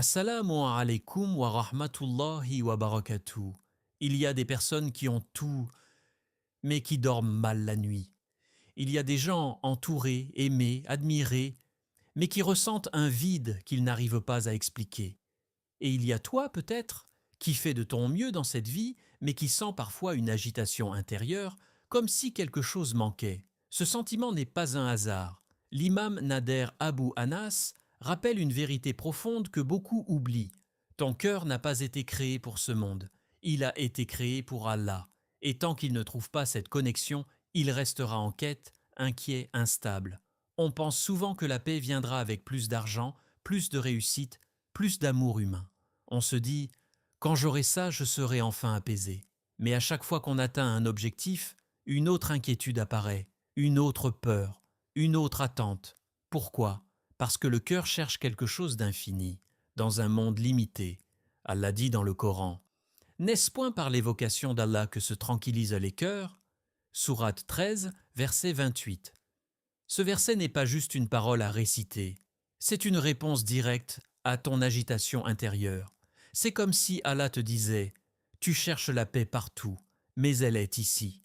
Assalamu alaikum wa rahmatullahi wa barakatuh. Il y a des personnes qui ont tout, mais qui dorment mal la nuit. Il y a des gens entourés, aimés, admirés, mais qui ressentent un vide qu'ils n'arrivent pas à expliquer. Et il y a toi, peut-être, qui fais de ton mieux dans cette vie, mais qui sent parfois une agitation intérieure, comme si quelque chose manquait. Ce sentiment n'est pas un hasard. L'imam Nader Abu Anas rappelle une vérité profonde que beaucoup oublient. Ton cœur n'a pas été créé pour ce monde. Il a été créé pour Allah. Et tant qu'il ne trouve pas cette connexion, il restera en quête, inquiet, instable. On pense souvent que la paix viendra avec plus d'argent, plus de réussite, plus d'amour humain. On se dit « quand j'aurai ça, je serai enfin apaisé ». Mais à chaque fois qu'on atteint un objectif, une autre inquiétude apparaît, une autre peur, une autre attente. Pourquoi ? Parce que le cœur cherche quelque chose d'infini, dans un monde limité. Allah dit dans le Coran « N'est-ce point par l'évocation d'Allah que se tranquillisent les cœurs ?» Sourate 13, verset 28. Ce verset n'est pas juste une parole à réciter, c'est une réponse directe à ton agitation intérieure. C'est comme si Allah te disait « Tu cherches la paix partout, mais elle est ici ».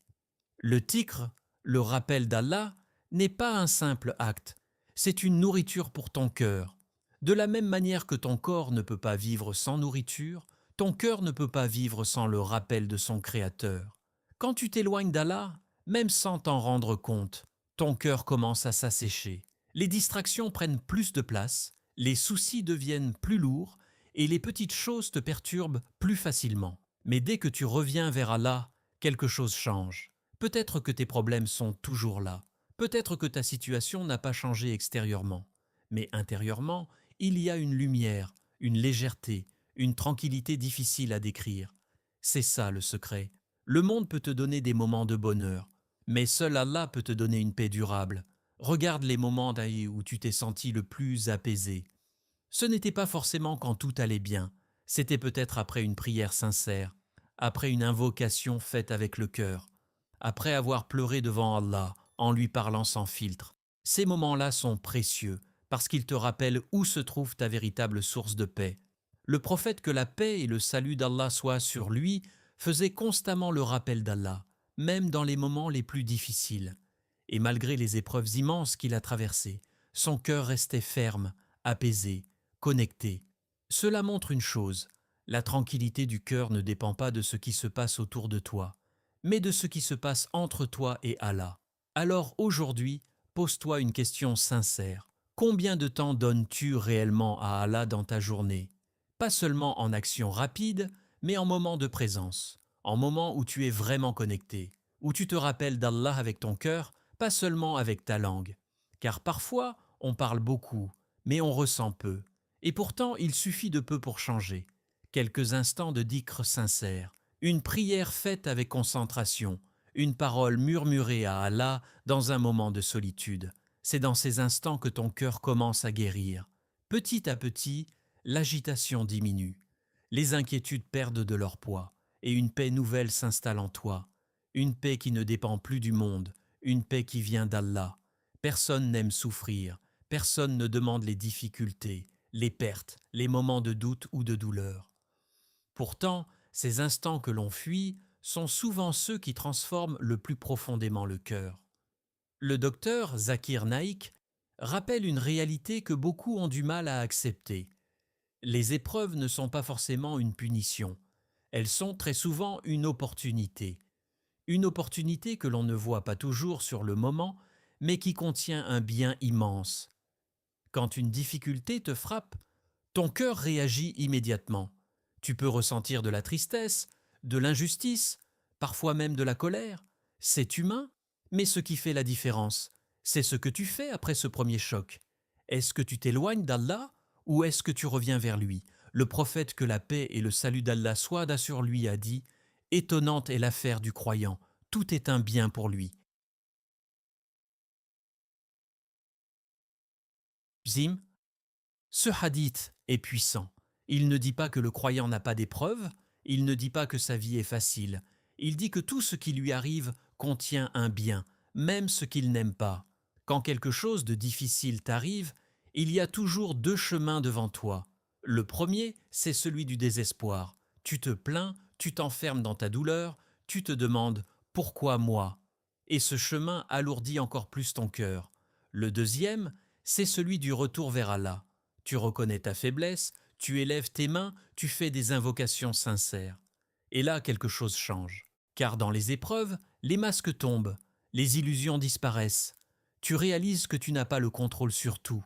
Le tikr, le rappel d'Allah, n'est pas un simple acte, c'est une nourriture pour ton cœur. De la même manière que ton corps ne peut pas vivre sans nourriture, ton cœur ne peut pas vivre sans le rappel de son Créateur. Quand tu t'éloignes d'Allah, même sans t'en rendre compte, ton cœur commence à s'assécher. Les distractions prennent plus de place, les soucis deviennent plus lourds et les petites choses te perturbent plus facilement. Mais dès que tu reviens vers Allah, quelque chose change. Peut-être que tes problèmes sont toujours là. Peut-être que ta situation n'a pas changé extérieurement. Mais intérieurement, il y a une lumière, une légèreté, une tranquillité difficile à décrire. C'est ça le secret. Le monde peut te donner des moments de bonheur, mais seul Allah peut te donner une paix durable. Regarde les moments où tu t'es senti le plus apaisé. Ce n'était pas forcément quand tout allait bien, c'était peut-être après une prière sincère, après une invocation faite avec le cœur, après avoir pleuré devant Allah en lui parlant sans filtre. Ces moments-là sont précieux parce qu'ils te rappellent où se trouve ta véritable source de paix. Le prophète, que la paix et le salut d'Allah soient sur lui, faisait constamment le rappel d'Allah, même dans les moments les plus difficiles. Et malgré les épreuves immenses qu'il a traversées, son cœur restait ferme, apaisé, connecté. Cela montre une chose, la tranquillité du cœur ne dépend pas de ce qui se passe autour de toi, mais de ce qui se passe entre toi et Allah. Alors aujourd'hui, pose-toi une question sincère. Combien de temps donnes-tu réellement à Allah dans ta journée ? Pas seulement en action rapide, mais en moments de présence, en moments où tu es vraiment connecté, où tu te rappelles d'Allah avec ton cœur, pas seulement avec ta langue. Car parfois, on parle beaucoup, mais on ressent peu. Et pourtant, il suffit de peu pour changer. Quelques instants de dhikr sincère, une prière faite avec concentration, une parole murmurée à Allah dans un moment de solitude. C'est dans ces instants que ton cœur commence à guérir. Petit à petit, l'agitation diminue. Les inquiétudes perdent de leur poids et une paix nouvelle s'installe en toi. Une paix qui ne dépend plus du monde, une paix qui vient d'Allah. Personne n'aime souffrir, personne ne demande les difficultés, les pertes, les moments de doute ou de douleur. Pourtant, ces instants que l'on fuit sont souvent ceux qui transforment le plus profondément le cœur. Le docteur Zakir Naik rappelle une réalité que beaucoup ont du mal à accepter. Les épreuves ne sont pas forcément une punition, elles sont très souvent une opportunité. Une opportunité que l'on ne voit pas toujours sur le moment, mais qui contient un bien immense. Quand une difficulté te frappe, ton cœur réagit immédiatement. Tu peux ressentir de la tristesse, de l'injustice, parfois même de la colère. C'est humain, mais ce qui fait la différence, c'est ce que tu fais après ce premier choc. Est-ce que tu t'éloignes d'Allah ou est-ce que tu reviens vers lui ? Le prophète, que la paix et le salut d'Allah soient sur lui, a dit « Étonnante est l'affaire du croyant, tout est un bien pour lui. » Zim, ce hadith est puissant. Il ne dit pas que le croyant n'a pas d'épreuves, il ne dit pas que sa vie est facile. Il dit que tout ce qui lui arrive contient un bien, même ce qu'il n'aime pas. Quand quelque chose de difficile t'arrive, il y a toujours deux chemins devant toi. Le premier, c'est celui du désespoir. Tu te plains, tu t'enfermes dans ta douleur, tu te demandes pourquoi moi? Et ce chemin alourdit encore plus ton cœur. Le deuxième, c'est celui du retour vers Allah. Tu reconnais ta faiblesse, tu élèves tes mains, tu fais des invocations sincères. Et là, quelque chose change. Car dans les épreuves, les masques tombent, les illusions disparaissent. Tu réalises que tu n'as pas le contrôle sur tout.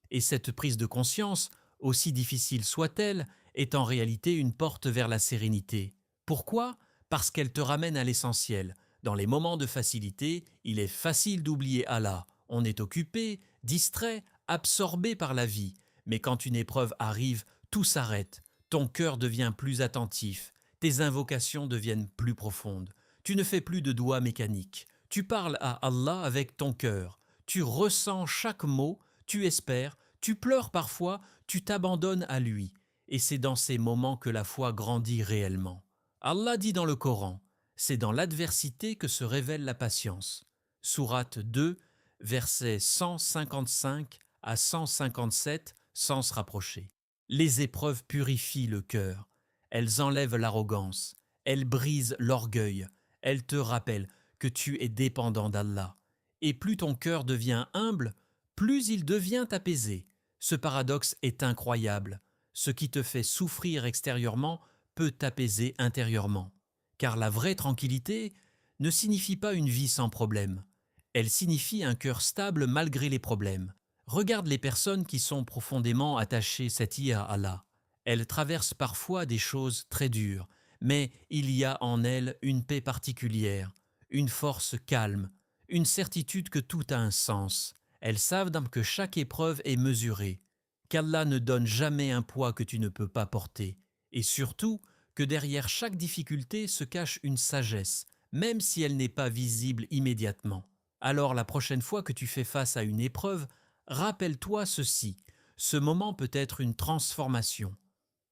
Et cette prise de conscience, aussi difficile soit-elle, est en réalité une porte vers la sérénité. Pourquoi? Parce qu'elle te ramène à l'essentiel. Dans les moments de facilité, il est facile d'oublier Allah. On est occupé, distrait, absorbé par la vie. Mais quand une épreuve arrive, tout s'arrête. Ton cœur devient plus attentif. Tes invocations deviennent plus profondes. Tu ne fais plus de doigts mécaniques. Tu parles à Allah avec ton cœur. Tu ressens chaque mot, tu espères, tu pleures parfois, tu t'abandonnes à lui. Et c'est dans ces moments que la foi grandit réellement. Allah dit dans le Coran, c'est dans l'adversité que se révèle la patience. Sourate 2, versets 155 à 157, sans se rapprocher. Les épreuves purifient le cœur. Elles enlèvent l'arrogance. Elles brisent l'orgueil. Elles te rappellent que tu es dépendant d'Allah. Et plus ton cœur devient humble, plus il devient apaisé. Ce paradoxe est incroyable. Ce qui te fait souffrir extérieurement peut t'apaiser intérieurement. Car la vraie tranquillité ne signifie pas une vie sans problème. Elle signifie un cœur stable malgré les problèmes. Regarde les personnes qui sont profondément attachées cette à Allah. Elles traversent parfois des choses très dures, mais il y a en elles une paix particulière, une force calme, une certitude que tout a un sens. Elles savent que chaque épreuve est mesurée, qu'Allah ne donne jamais un poids que tu ne peux pas porter, et surtout que derrière chaque difficulté se cache une sagesse, même si elle n'est pas visible immédiatement. Alors la prochaine fois que tu fais face à une épreuve, rappelle-toi ceci, ce moment peut être une transformation.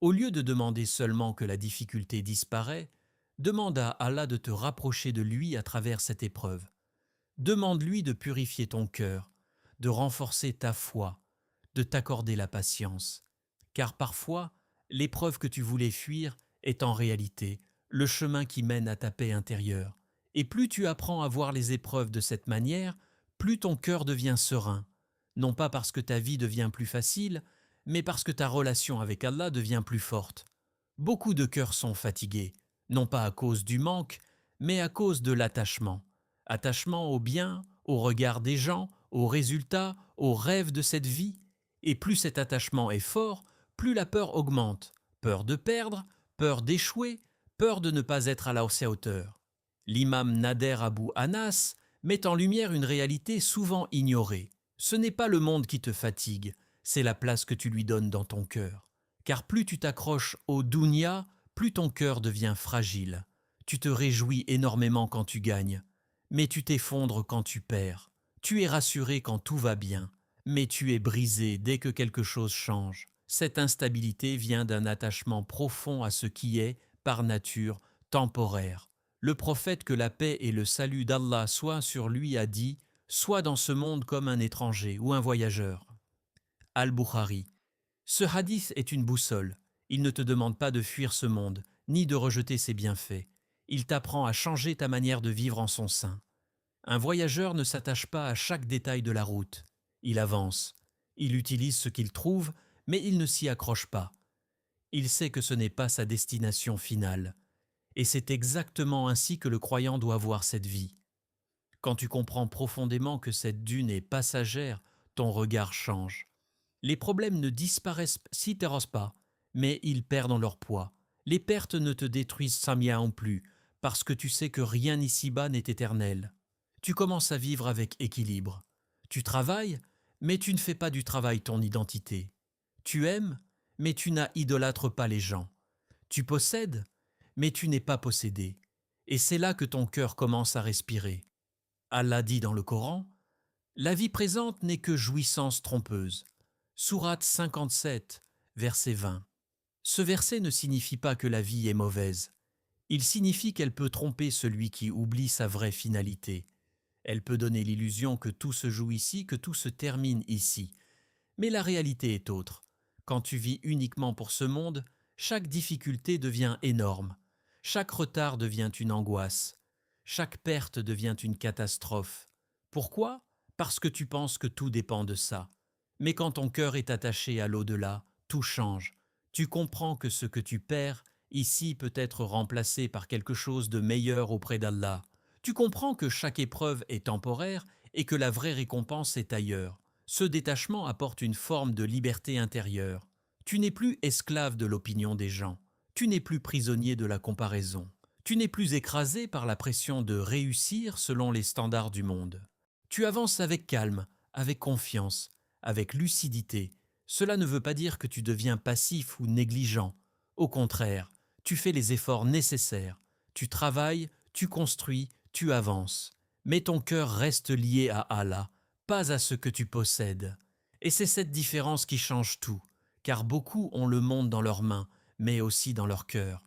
Au lieu de demander seulement que la difficulté disparaît, demande à Allah de te rapprocher de lui à travers cette épreuve. Demande-lui de purifier ton cœur, de renforcer ta foi, de t'accorder la patience. Car parfois, l'épreuve que tu voulais fuir est en réalité le chemin qui mène à ta paix intérieure. Et plus tu apprends à voir les épreuves de cette manière, plus ton cœur devient serein. Non pas parce que ta vie devient plus facile, mais parce que ta relation avec Allah devient plus forte. Beaucoup de cœurs sont fatigués, non pas à cause du manque, mais à cause de l'attachement. Attachement au bien, au regard des gens, aux résultats, aux rêves de cette vie. Et plus cet attachement est fort, plus la peur augmente. Peur de perdre, peur d'échouer, peur de ne pas être à la hauteur. L'imam Nader Abou Anas met en lumière une réalité souvent ignorée. Ce n'est pas le monde qui te fatigue, c'est la place que tu lui donnes dans ton cœur. Car plus tu t'accroches au dunya, plus ton cœur devient fragile. Tu te réjouis énormément quand tu gagnes, mais tu t'effondres quand tu perds. Tu es rassuré quand tout va bien, mais tu es brisé dès que quelque chose change. Cette instabilité vient d'un attachement profond à ce qui est, par nature, temporaire. Le prophète, que la paix et le salut d'Allah soient sur lui, a dit « Sois dans ce monde comme un étranger ou un voyageur ». Al-Bukhari. Ce hadith est une boussole. Il ne te demande pas de fuir ce monde, ni de rejeter ses bienfaits. Il t'apprend à changer ta manière de vivre en son sein. Un voyageur ne s'attache pas à chaque détail de la route. Il avance. Il utilise ce qu'il trouve, mais il ne s'y accroche pas. Il sait que ce n'est pas sa destination finale. Et c'est exactement ainsi que le croyant doit voir cette vie. Quand tu comprends profondément que cette dune est passagère, ton regard change. Les problèmes ne disparaissent si t'arrosent pas, mais ils perdent en leur poids. Les pertes ne te détruisent samia non plus, parce que tu sais que rien ici-bas n'est éternel. Tu commences à vivre avec équilibre. Tu travailles, mais tu ne fais pas du travail ton identité. Tu aimes, mais tu n'idolâtres pas les gens. Tu possèdes, mais tu n'es pas possédé. Et c'est là que ton cœur commence à respirer. Allah dit dans le Coran, « La vie présente n'est que jouissance trompeuse ». Sourate 57, verset 20. Ce verset ne signifie pas que la vie est mauvaise. Il signifie qu'elle peut tromper celui qui oublie sa vraie finalité. Elle peut donner l'illusion que tout se joue ici, que tout se termine ici. Mais la réalité est autre. Quand tu vis uniquement pour ce monde, chaque difficulté devient énorme. Chaque retard devient une angoisse. Chaque perte devient une catastrophe. Pourquoi? Parce que tu penses que tout dépend de ça. Mais quand ton cœur est attaché à l'au-delà, tout change. Tu comprends que ce que tu perds ici peut être remplacé par quelque chose de meilleur auprès d'Allah. Tu comprends que chaque épreuve est temporaire et que la vraie récompense est ailleurs. Ce détachement apporte une forme de liberté intérieure. Tu n'es plus esclave de l'opinion des gens. Tu n'es plus prisonnier de la comparaison. Tu n'es plus écrasé par la pression de réussir selon les standards du monde. Tu avances avec calme, avec confiance, avec lucidité. Cela ne veut pas dire que tu deviens passif ou négligent. Au contraire, tu fais les efforts nécessaires. Tu travailles, tu construis, tu avances. Mais ton cœur reste lié à Allah, pas à ce que tu possèdes. Et c'est cette différence qui change tout, car beaucoup ont le monde dans leurs mains, mais aussi dans leur cœur.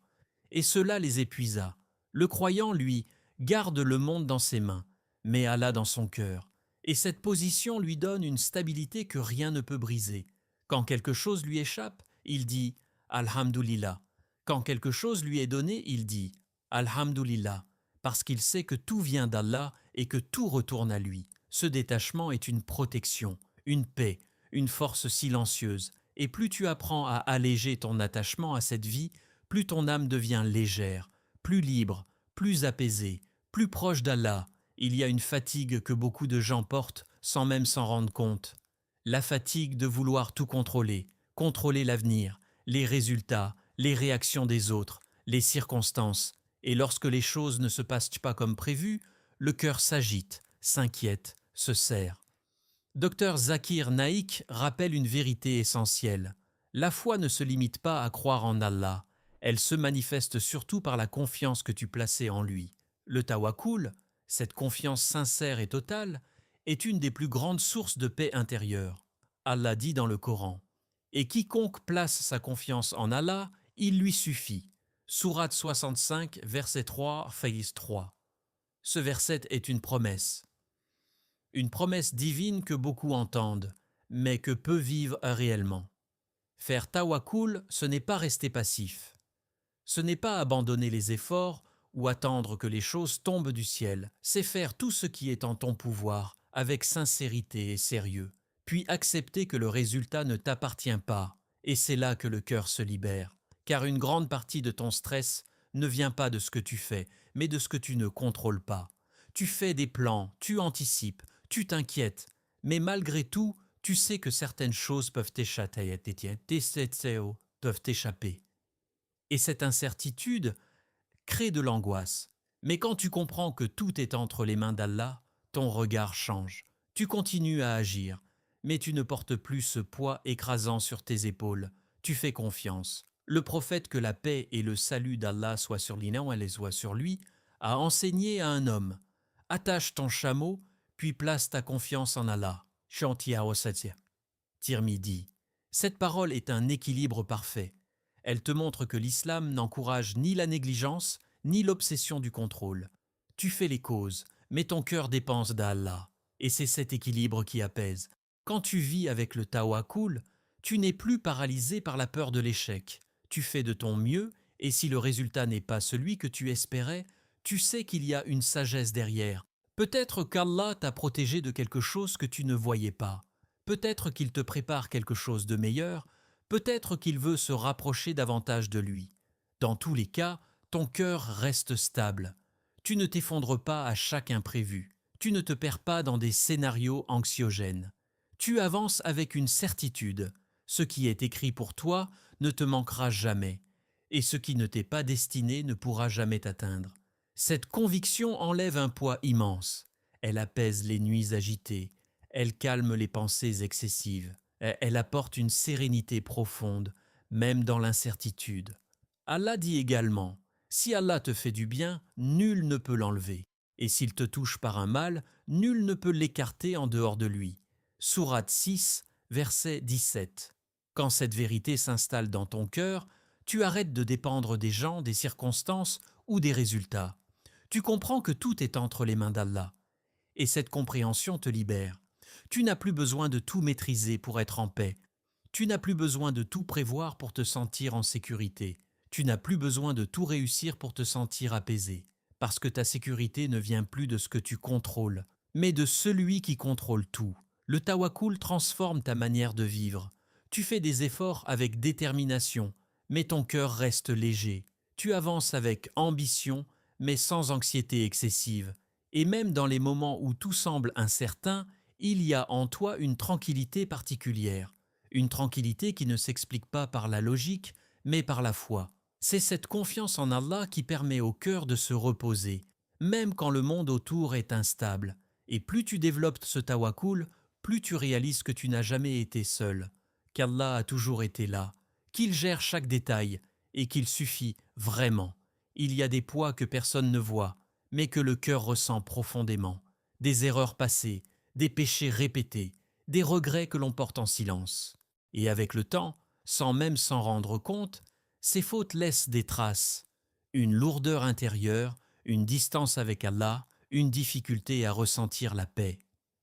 Et cela les épuisa. Le croyant, lui, garde le monde dans ses mains, mais Allah dans son cœur. Et cette position lui donne une stabilité que rien ne peut briser. Quand quelque chose lui échappe, il dit « Alhamdulillah ». Quand quelque chose lui est donné, il dit « Alhamdulillah », parce qu'il sait que tout vient d'Allah et que tout retourne à lui. Ce détachement est une protection, une paix, une force silencieuse. Et plus tu apprends à alléger ton attachement à cette vie, plus ton âme devient légère, plus libre, plus apaisée, plus proche d'Allah. Il y a une fatigue que beaucoup de gens portent sans même s'en rendre compte. La fatigue de vouloir tout contrôler, contrôler l'avenir, les résultats, les réactions des autres, les circonstances. Et lorsque les choses ne se passent pas comme prévu, le cœur s'agite, s'inquiète, se serre. Dr Zakir Naik rappelle une vérité essentielle. La foi ne se limite pas à croire en Allah, elle se manifeste surtout par la confiance que tu plaçais en lui. Le tawakkul, cette confiance sincère et totale, est une des plus grandes sources de paix intérieure. Allah dit dans le Coran « Et quiconque place sa confiance en Allah, il lui suffit. » Sourate 65, verset 3, phase 3. Ce verset est une promesse. Une promesse divine que beaucoup entendent, mais que peu vivent réellement. Faire tawakkul, ce n'est pas rester passif. Ce n'est pas abandonner les efforts ou attendre que les choses tombent du ciel. C'est faire tout ce qui est en ton pouvoir, avec sincérité et sérieux, puis accepter que le résultat ne t'appartient pas. Et c'est là que le cœur se libère, car une grande partie de ton stress ne vient pas de ce que tu fais, mais de ce que tu ne contrôles pas. Tu fais des plans, tu anticipes, tu t'inquiètes, mais malgré tout, tu sais que certaines choses peuvent t'échapper. Et cette incertitude crée de l'angoisse. Mais quand tu comprends que tout est entre les mains d'Allah, ton regard change. Tu continues à agir, mais tu ne portes plus ce poids écrasant sur tes épaules. Tu fais confiance. Le prophète, que la paix et le salut d'Allah soient sur lui, a enseigné à un homme « Attache ton chameau, puis place ta confiance en Allah. » Tirmidhi. Cette parole est un équilibre parfait. Elle te montre que l'islam n'encourage ni la négligence, ni l'obsession du contrôle. Tu fais les causes, mais ton cœur dépend d'Allah. Et c'est cet équilibre qui apaise. Quand tu vis avec le tawakkul, tu n'es plus paralysé par la peur de l'échec. Tu fais de ton mieux, et si le résultat n'est pas celui que tu espérais, tu sais qu'il y a une sagesse derrière. Peut-être qu'Allah t'a protégé de quelque chose que tu ne voyais pas. Peut-être qu'il te prépare quelque chose de meilleur. Peut-être qu'il veut se rapprocher davantage de lui. Dans tous les cas, ton cœur reste stable. Tu ne t'effondres pas à chaque imprévu. Tu ne te perds pas dans des scénarios anxiogènes. Tu avances avec une certitude. Ce qui est écrit pour toi ne te manquera jamais. Et ce qui ne t'est pas destiné ne pourra jamais t'atteindre. Cette conviction enlève un poids immense. Elle apaise les nuits agitées. Elle calme les pensées excessives. Elle apporte une sérénité profonde, même dans l'incertitude. Allah dit également « Si Allah te fait du bien, nul ne peut l'enlever. Et s'il te touche par un mal, nul ne peut l'écarter en dehors de lui. » Sourate 6, verset 17. Quand cette vérité s'installe dans ton cœur, tu arrêtes de dépendre des gens, des circonstances ou des résultats. Tu comprends que tout est entre les mains d'Allah. Et cette compréhension te libère. Tu n'as plus besoin de tout maîtriser pour être en paix. Tu n'as plus besoin de tout prévoir pour te sentir en sécurité. Tu n'as plus besoin de tout réussir pour te sentir apaisé. Parce que ta sécurité ne vient plus de ce que tu contrôles, mais de celui qui contrôle tout. Le tawakkul transforme ta manière de vivre. Tu fais des efforts avec détermination, mais ton cœur reste léger. Tu avances avec ambition, mais sans anxiété excessive. Et même dans les moments où tout semble incertain, il y a en toi une tranquillité particulière. Une tranquillité qui ne s'explique pas par la logique, mais par la foi. C'est cette confiance en Allah qui permet au cœur de se reposer, même quand le monde autour est instable. Et plus tu développes ce tawakkul, plus tu réalises que tu n'as jamais été seul, qu'Allah a toujours été là, qu'il gère chaque détail et qu'il suffit vraiment. Il y a des poids que personne ne voit, mais que le cœur ressent profondément, des erreurs passées, des péchés répétés, des regrets que l'on porte en silence. Et avec le temps, sans même s'en rendre compte, ces fautes laissent des traces, une lourdeur intérieure, une distance avec Allah, une difficulté à ressentir la paix.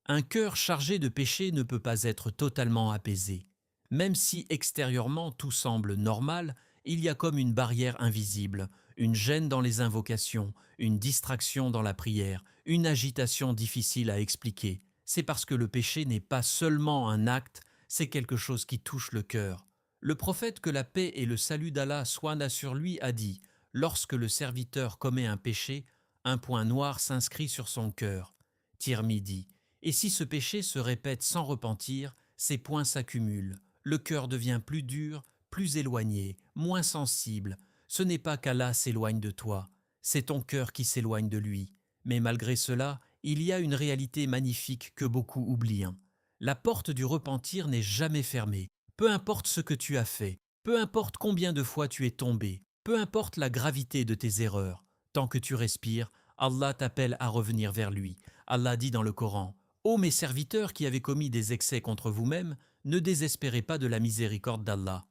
Un cœur chargé de péché ne peut pas être totalement apaisé. Même si extérieurement tout semble normal, il y a comme une barrière invisible, une gêne dans les invocations, une distraction dans la prière, une agitation difficile à expliquer. C'est parce que le péché n'est pas seulement un acte, c'est quelque chose qui touche le cœur. Le prophète, que la paix et le salut d'Allah soient sur lui, a dit « Lorsque le serviteur commet un péché, un point noir s'inscrit sur son cœur. » Tirmidhi. Et si ce péché se répète sans repentir, ces points s'accumulent. Le cœur devient plus dur, plus éloigné, moins sensible. Ce n'est pas qu'Allah s'éloigne de toi, c'est ton cœur qui s'éloigne de lui. Mais malgré cela, il y a une réalité magnifique que beaucoup oublient. La porte du repentir n'est jamais fermée. Peu importe ce que tu as fait, peu importe combien de fois tu es tombé, peu importe la gravité de tes erreurs, tant que tu respires, Allah t'appelle à revenir vers lui. Allah dit dans le Coran « Ô mes serviteurs qui avez commis des excès contre vous-mêmes, ne désespérez pas de la miséricorde d'Allah. »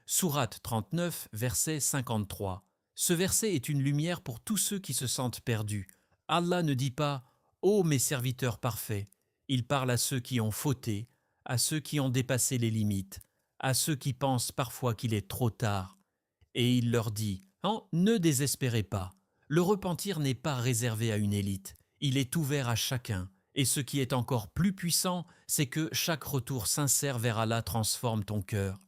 Sourate 39, verset 53. Ce verset est une lumière pour tous ceux qui se sentent perdus. Allah ne dit pas « Ô mes serviteurs parfaits », il parle à ceux qui ont fauté, à ceux qui ont dépassé les limites, à ceux qui pensent parfois qu'il est trop tard. Et il leur dit « Ne désespérez pas, le repentir n'est pas réservé à une élite, il est ouvert à chacun. Et ce qui est encore plus puissant, c'est que chaque retour sincère vers Allah transforme ton cœur.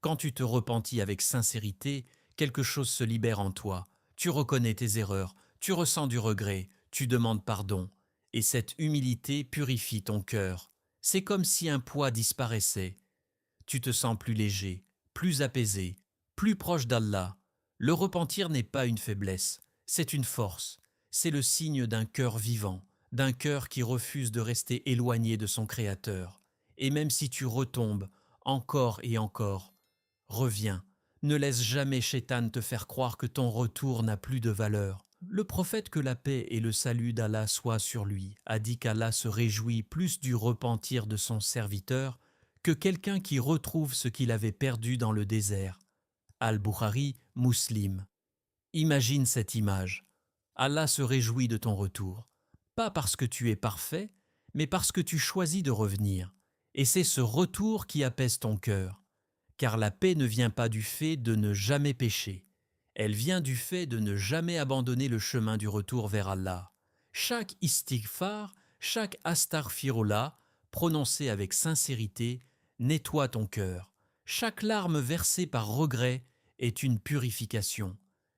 Quand tu te repentis avec sincérité, quelque chose se libère en toi. Tu reconnais tes erreurs, tu ressens du regret, tu demandes pardon. Et cette humilité purifie ton cœur. C'est comme si un poids disparaissait. Tu te sens plus léger, plus apaisé, plus proche d'Allah. Le repentir n'est pas une faiblesse, c'est une force. C'est le signe d'un cœur vivant, d'un cœur qui refuse de rester éloigné de son Créateur. Et même si tu retombes, encore et encore, reviens. Ne laisse jamais Shaitan te faire croire que ton retour n'a plus de valeur. Le prophète, que la paix et le salut d'Allah soient sur lui, a dit qu'Allah se réjouit plus du repentir de son serviteur que quelqu'un qui retrouve ce qu'il avait perdu dans le désert. Al-Bukhari, Muslim. Imagine cette image. Allah se réjouit de ton retour, pas parce que tu es parfait, mais parce que tu choisis de revenir. Et c'est ce retour qui apaise ton cœur. Car la paix ne vient pas du fait de ne jamais pécher. Elle vient du fait de ne jamais abandonner le chemin du retour vers Allah. Chaque istighfar, chaque astaghfirullah, prononcé avec sincérité, nettoie ton cœur. Chaque larme versée par regret est une purification.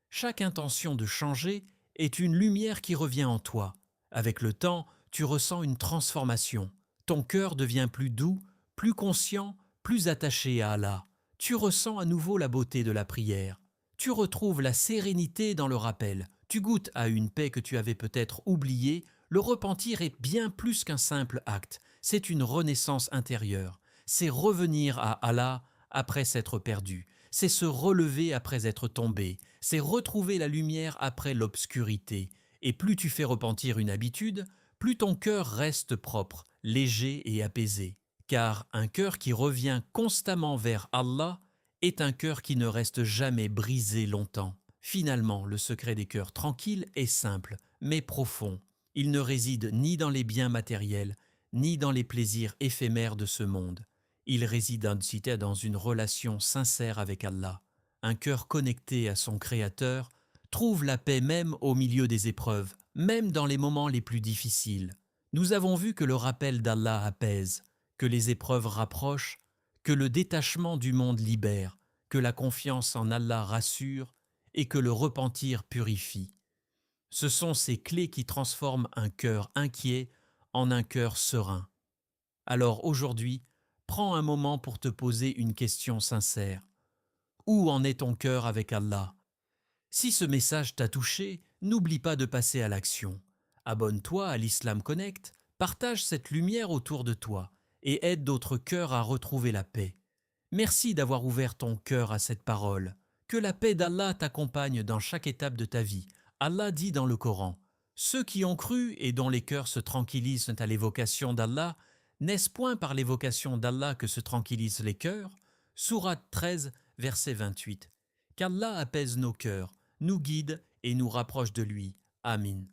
Chaque intention de changer est une lumière qui revient en toi. Avec le temps, tu ressens une transformation. Ton cœur devient plus doux, plus conscient, plus attaché à Allah. Tu ressens à nouveau la beauté de la prière. Tu retrouves la sérénité dans le rappel. Tu goûtes à une paix que tu avais peut-être oubliée. Le repentir est bien plus qu'un simple acte. C'est une renaissance intérieure. C'est revenir à Allah après s'être perdu. C'est se relever après être tombé. C'est retrouver la lumière après l'obscurité. Et plus tu fais repentir une habitude, plus ton cœur reste propre, léger et apaisé. Car un cœur qui revient constamment vers Allah est un cœur qui ne reste jamais brisé longtemps. Finalement, le secret des cœurs tranquilles est simple, mais profond. Il ne réside ni dans les biens matériels, ni dans les plaisirs éphémères de ce monde. Il réside dans une relation sincère avec Allah. Un cœur connecté à son Créateur trouve la paix même au milieu des épreuves, même dans les moments les plus difficiles. Nous avons vu que le rappel d'Allah apaise, que les épreuves rapprochent, que le détachement du monde libère, que la confiance en Allah rassure et que le repentir purifie. Ce sont ces clés qui transforment un cœur inquiet en un cœur serein. Alors aujourd'hui, prends un moment pour te poser une question sincère. Où en est ton cœur avec Allah? Si ce message t'a touché, n'oublie pas de passer à l'action. Abonne-toi à l'Islam Connect, partage cette lumière autour de toi et aide d'autres cœurs à retrouver la paix. Merci d'avoir ouvert ton cœur à cette parole. Que la paix d'Allah t'accompagne dans chaque étape de ta vie. Allah dit dans le Coran: ceux qui ont cru et dont les cœurs se tranquillisent à l'évocation d'Allah, n'est-ce point par l'évocation d'Allah que se tranquillisent les cœurs? Sourate 13, verset 28. Qu'Allah apaise nos cœurs, nous guide et nous rapproche de lui. Amin.